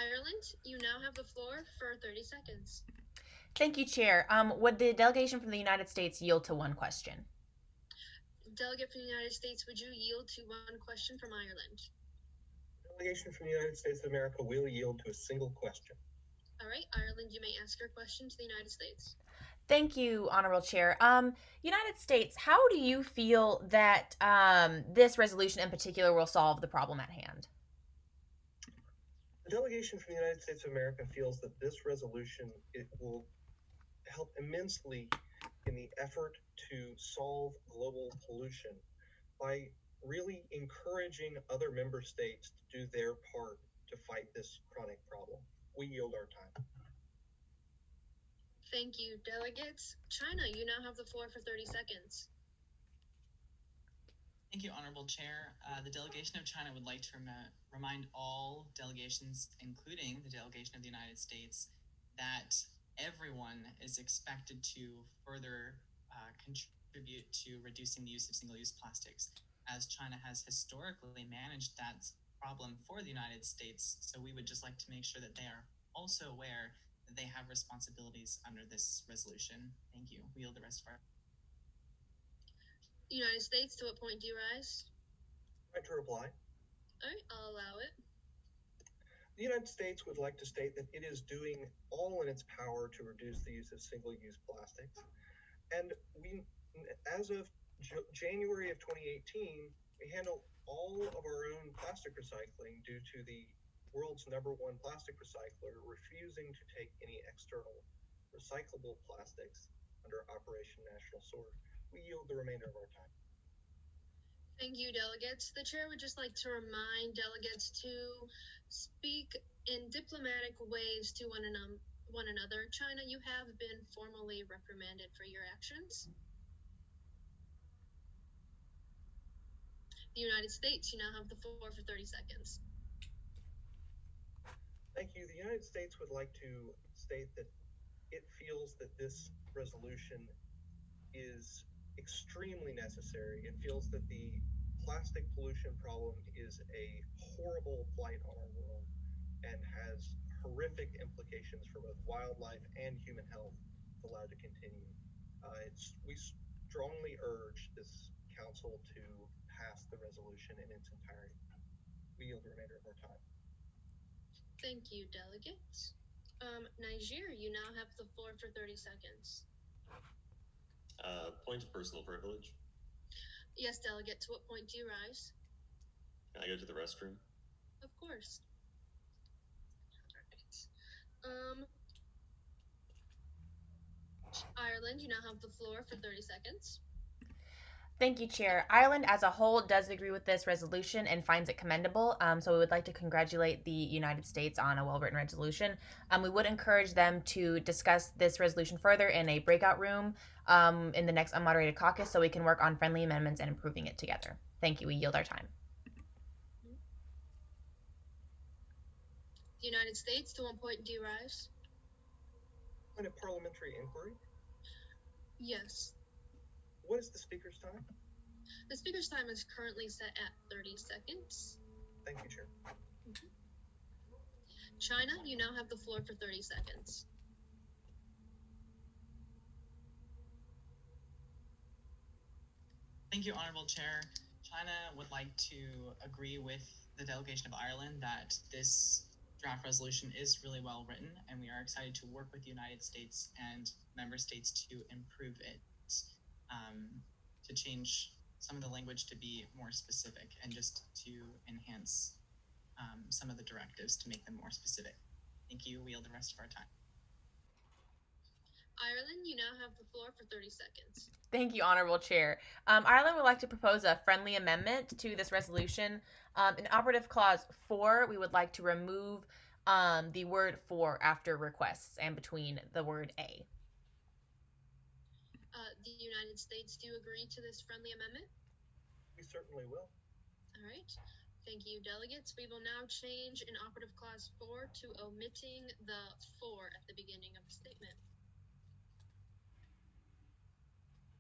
Ireland, you now have the floor for 30 seconds. Thank you, Chair. Would the delegation from the United States yield to one question? Delegate from the United States, would you yield to one question from Ireland? Delegation from the United States of America will yield to a single question. All right, Ireland, you may ask your question to the United States. Thank you, Honorable Chair. United States, how do you feel that this resolution in particular will solve the problem at hand? The delegation from the United States of America feels that this resolution will help immensely in the effort to solve global pollution by really encouraging other member states to do their part to fight this chronic problem. We yield our time. Thank you, delegates. China, you now have the floor for 30 seconds. Thank you, Honorable Chair. The delegation of China would like to remind all delegations, including the delegation of the United States, that everyone is expected to further contribute to reducing the use of single-use plastics, as China has historically managed that problem for the United States. So we would just like to make sure that they are also aware that they have responsibilities under this resolution. Thank you. We yield the rest of our... United States, to what point do you rise? Right to reply. All right, I'll allow it. The United States would like to state that it is doing all in its power to reduce the use of single-use plastics. And we, as of January of 2018, we handle all of our own plastic recycling due to the world's #1 plastic recycler refusing to take any external recyclable plastics under Operation National Sword. We yield the remainder of our time. Thank you, delegates. The chair would just like to remind delegates to speak in diplomatic ways to one another. China, you have been formally reprimanded for your actions. The United States, you now have the floor for 30 seconds. Thank you. The United States would like to state that it feels that this resolution is extremely necessary. It feels that the plastic pollution problem is a horrible blight on our world and has horrific implications for both wildlife and human health if allowed to continue. We strongly urge this council to pass the resolution in its entirety. We yield the remainder of our time. Thank you, delegates. Niger, you now have the floor for 30 seconds. Point of personal privilege. Yes, delegate. To what point do you rise? Can I go to the restroom? Of course. Ireland, you now have the floor for 30 seconds. Thank you, Chair. Ireland as a whole does agree with this resolution and finds it commendable. So we would like to congratulate the United States on a well-written resolution. We would encourage them to discuss this resolution further in a breakout room in the next unmoderated caucus so we can work on friendly amendments and improving it together. Thank you. We yield our time. The United States, to what point do you rise? Point of parliamentary inquiry? Yes. What is the speaker's time? The speaker's time is currently set at 30 seconds. Thank you, Chair. China, you now have the floor for 30 seconds. Thank you, Honorable Chair. China would like to agree with the delegation of Ireland that this draft resolution is really well written, and we are excited to work with the United States and member states to improve it. To change some of the language to be more specific and just to enhance some of the directives to make them more specific. Thank you. We yield the rest of our time. Ireland, you now have the floor for 30 seconds. Thank you, Honorable Chair. Ireland would like to propose a friendly amendment to this resolution. In Operative Clause 4, we would like to remove the word "for" after requests and between the word "a." The United States, do you agree to this friendly amendment? We certainly will. All right. Thank you, delegates. We will now change in Operative Clause 4 to omitting the "for" at the beginning of the statement.